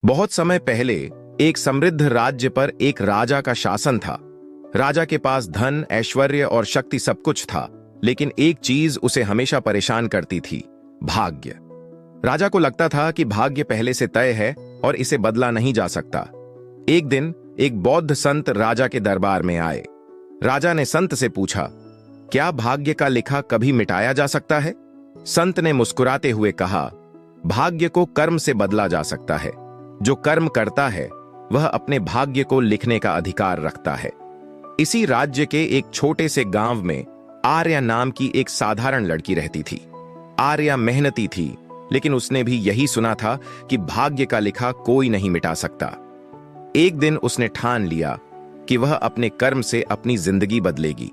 बहुत समय पहले एक समृद्ध राज्य पर एक राजा का शासन था। राजा के पास धन, ऐश्वर्य और शक्ति सब कुछ था, लेकिन एक चीज उसे हमेशा परेशान करती थी, भाग्य। राजा को लगता था कि भाग्य पहले से तय है और इसे बदला नहीं जा सकता। एक दिन एक बौद्ध संत राजा के दरबार में आए। राजा ने संत से पूछा, क्या भाग्य का लिखा कभी मिटाया जा सकता है? संत ने मुस्कुराते हुए कहा, भाग्य को कर्म से बदला जा सकता है। जो कर्म करता है वह अपने भाग्य को लिखने का अधिकार रखता है। इसी राज्य के एक छोटे से गांव में आर्या नाम की एक साधारण लड़की रहती थी। आर्या मेहनती थी, लेकिन उसने भी यही सुना था कि भाग्य का लिखा कोई नहीं मिटा सकता। एक दिन उसने ठान लिया कि वह अपने कर्म से अपनी जिंदगी बदलेगी।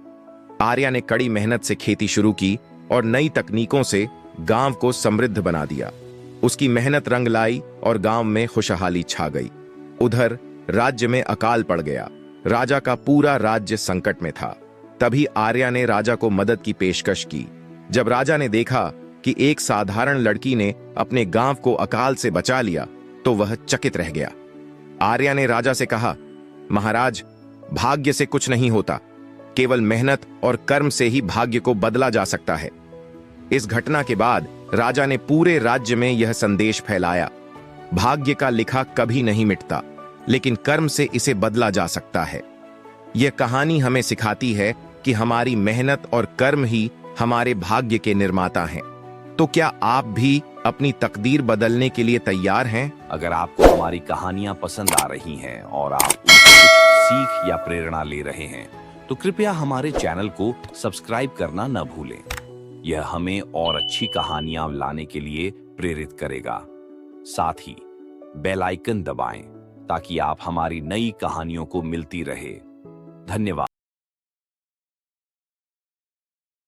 आर्या ने कड़ी मेहनत से खेती शुरू की और नई तकनीकों से गांव को समृद्ध बना दिया। उसकी मेहनत रंग लाई और गांव में खुशहाली छा गई। उधर राज्य में अकाल पड़ गया। राजा का पूरा राज्य संकट में था। तभी आर्या ने राजा को मदद की पेशकश की। जब राजा ने देखा कि एक साधारण लड़की ने अपने गांव को अकाल से बचा लिया, तो वह चकित रह गया। आर्या ने राजा से कहा, महाराज, भाग्य से कुछ नहीं होता, केवल मेहनत और कर्म से ही भाग्य को बदला जा सकता है। इस घटना के बाद राजा ने पूरे राज्य में यह संदेश फैलाया, भाग्य का लिखा कभी नहीं मिटता, लेकिन कर्म से इसे बदला जा सकता है। यह कहानी हमें सिखाती है कि हमारी मेहनत और कर्म ही हमारे भाग्य के निर्माता हैं। तो क्या आप भी अपनी तकदीर बदलने के लिए तैयार हैं? अगर आपको हमारी कहानियां पसंद आ रही हैं और आप उनसे कुछ सीख या प्रेरणा ले रहे हैं, तो कृपया हमारे चैनल को सब्सक्राइब करना न भूलें। यह हमें और अच्छी कहानियां लाने के लिए प्रेरित करेगा। साथ ही बेल आइकन दबाएं ताकि आप हमारी नई कहानियों को मिलती रहे। धन्यवाद।